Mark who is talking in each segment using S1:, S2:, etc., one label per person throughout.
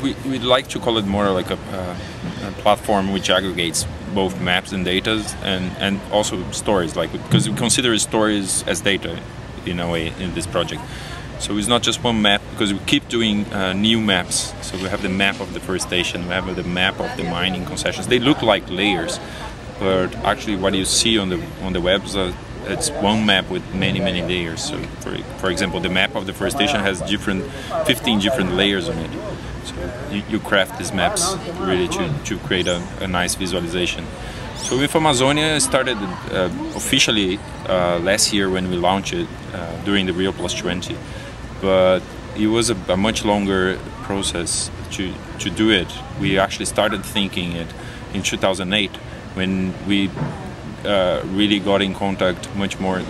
S1: we'd like to call it more like a platform which aggregates both maps and data and also stories, like, because we consider stories as data in a way in this project. So it's not just one map, because we keep doing new maps. So we have the map of the first station, we have the map of the mining concessions. They look like layers, but actually what you see on the web is it's one map with many layers. So for example, the map of the first station has 15 different layers on it. So you craft these maps really to create a nice visualization. So with Amazonia started officially last year when we launched it during the Rio Plus 20, but it was a much longer process to do it. We actually started thinking it in 2008 when we really got in contact, much more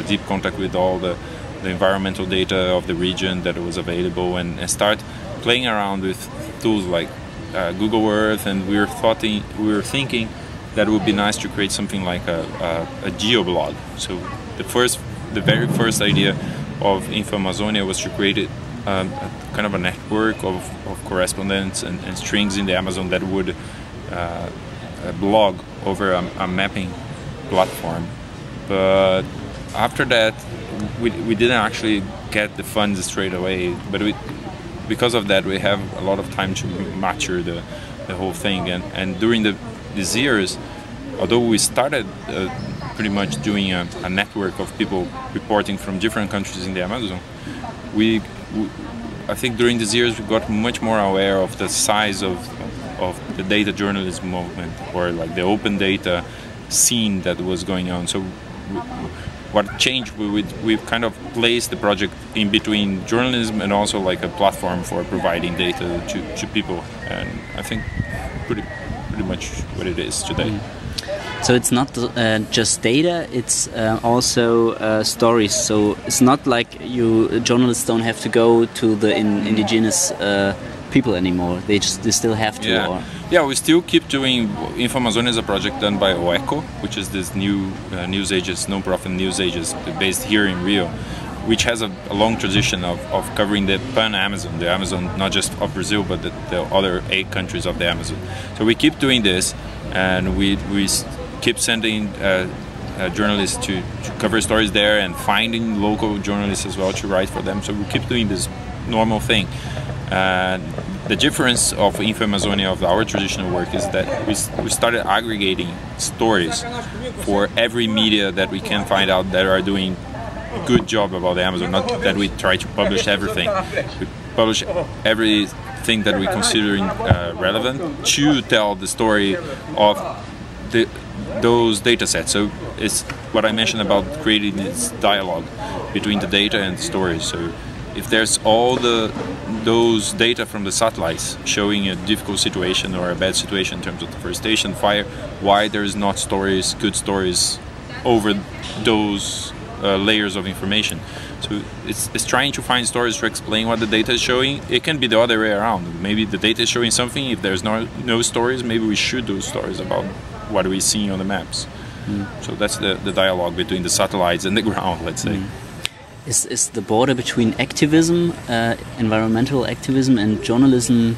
S1: deep contact with all the environmental data of the region that was available, and start playing around with tools like Google Earth, and we were thinking that it would be nice to create something like a geoblog. So the very first idea of Info Amazonia was to create kind of a network of correspondents and strings in the Amazon that would blog over a mapping platform. But after that we didn't actually get the funds straight away, but because of that we have a lot of time to mature the whole thing, and during these years, although we started pretty much doing a network of people reporting from different countries in the Amazon, I think during these years we got much more aware of the size of the data journalism movement, or like the open data scene that was going on. So what changed, we've kind of placed the project in between journalism and also like a platform for providing data to people, and I think pretty much what it is today.
S2: So it's not just data, it's also stories. So it's not like journalists don't have to go to the indigenous people anymore. They still have to.
S1: Yeah. Yeah, we still keep doing. Info Amazonia is a project done by OECO, which is this new news agency, non-profit news agency based here in Rio, which has a long tradition of covering the pan-Amazon, the Amazon not just of Brazil, but the other 8 countries of the Amazon. So we keep doing this, and we keep sending journalists to cover stories there, and finding local journalists as well to write for them. So we keep doing this normal thing. The difference of Info Amazonia, of our traditional work, is that we started aggregating stories for every media that we can find out that are doing a good job about the Amazon. Not that we try to publish everything. We publish everything that we consider relevant to tell the story of those data sets. So it's what I mentioned about creating this dialogue between the data and the stories. So if there's all those data from the satellites showing a difficult situation or a bad situation in terms of the first station fire, why there is not good stories over those layers of information? So it's trying to find stories to explain what the data is showing. It can be the other way around. Maybe the data is showing something. If there's no stories, maybe we should do stories about what we see on the maps. So that's the dialogue between the satellites and the ground, let's say.
S2: Is the border between activism, environmental activism, and journalism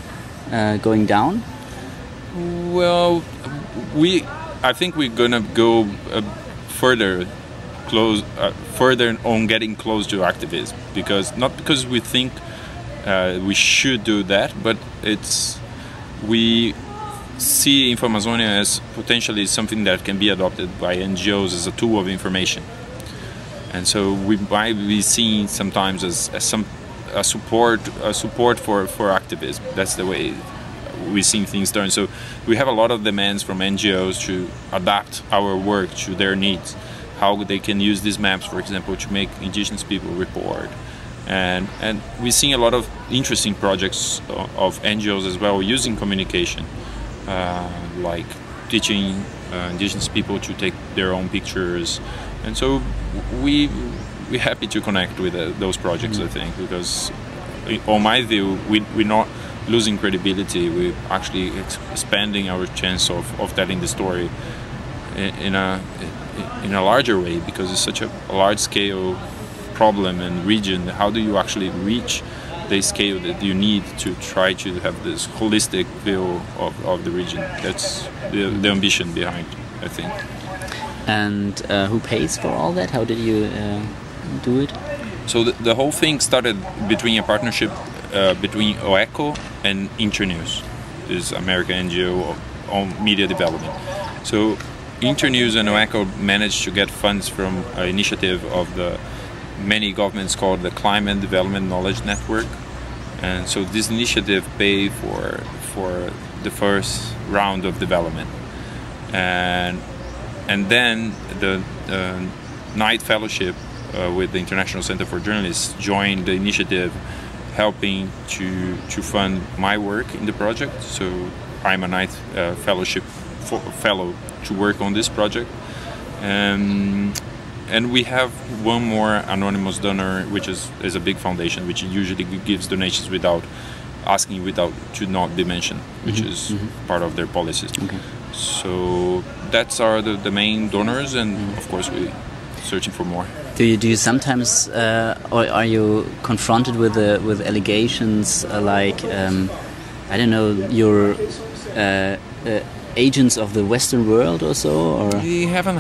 S2: going down?
S1: Well, I think we're gonna go further on getting close to activism, not because we think we should do that, but we see Info Amazonia as potentially something that can be adopted by NGOs as a tool of information. And so we might be seen sometimes as a support for activism. That's the way we've seen things turn. So we have a lot of demands from NGOs to adapt our work to their needs. How they can use these maps, for example, to make indigenous people report. And we've seen a lot of interesting projects of NGOs as well, using communication, like teaching indigenous people to take their own pictures. And so we're happy to connect with those projects, I think, because on my view, we're not losing credibility. We're actually expanding our chance of telling the story in a larger way, because it's such a large-scale problem and region. How do you actually reach the scale that you need to try to have this holistic view of the region. That's the ambition behind, I think.
S2: And who pays for all that? How did you do it?
S1: So the whole thing started between a partnership between OECO and Internews, this American NGO on media development. So Internews and OECO managed to get funds from an initiative of the many governments called the Climate Development Knowledge Network. And so this initiative paid for the first round of development. And then the Knight Fellowship with the International Center for Journalists joined the initiative, helping to fund my work in the project. So I'm a Knight Fellowship fellow to work on this project. And we have one more anonymous donor, which is a big foundation, which usually gives donations without asking, to not be mentioned, which is part of their policies.
S2: Okay.
S1: So that's the main donors, and of course we're searching for more.
S2: Do you sometimes, or are you confronted with allegations like, I don't know, you're agents of the Western world or so? Or?
S1: We haven't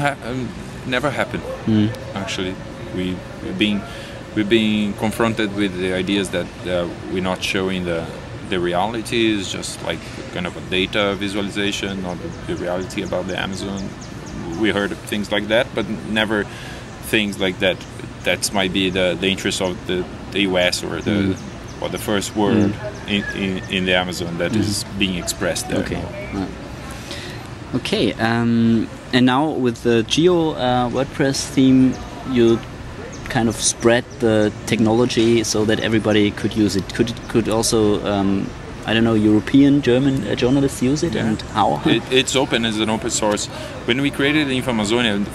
S1: never happened. Actually, we've been confronted with the ideas that we're not showing the reality. Is just like kind of a data visualization, not the reality about the Amazon. We heard things like that, but never things like that. That might be the interest of the US or the first word in the Amazon that is being expressed there.
S2: Okay. Okay. And now with the Geo WordPress theme, you kind of spread the technology so that everybody could use it. Could also I don't know, European, German journalists use it, and how?
S1: It's open as an open source. When we created InfoAmazonia,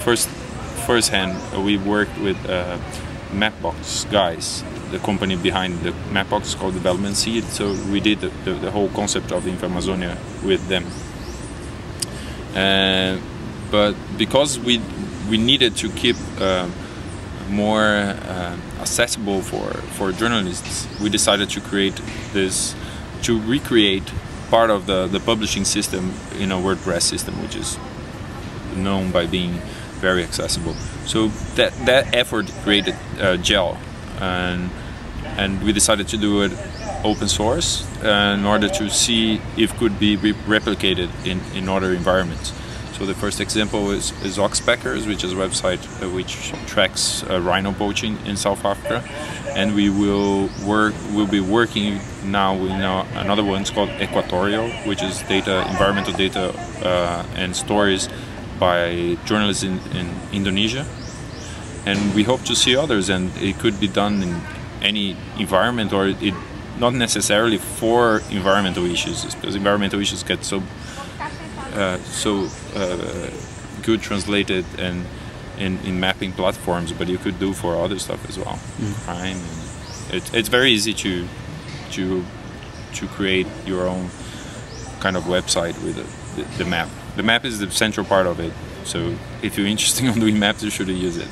S1: first hand, we worked with Mapbox guys, the company behind the Mapbox called Development Seed. So we did the whole concept of InfoAmazonia with them. But because we needed to keep more accessible for journalists, we decided to create this, to recreate part of the publishing system in a WordPress system, which is known by being very accessible. So that effort created Gel, and we decided to do it open source in order to see if it could be replicated in other environments. So the first example is Oxpackers, which is a website which tracks rhino poaching in South Africa, and we'll be working now with another one. It's called Equatorial, which is environmental data and stories by journalists in Indonesia, and we hope to see others. And it could be done in any environment, or it not necessarily for environmental issues, because environmental issues get so good translated and in mapping platforms, but you could do for other stuff as well. Crime, and it's very easy to create your own kind of website with the map. The map is the central part of it. So if you're interested in doing maps, you should use it.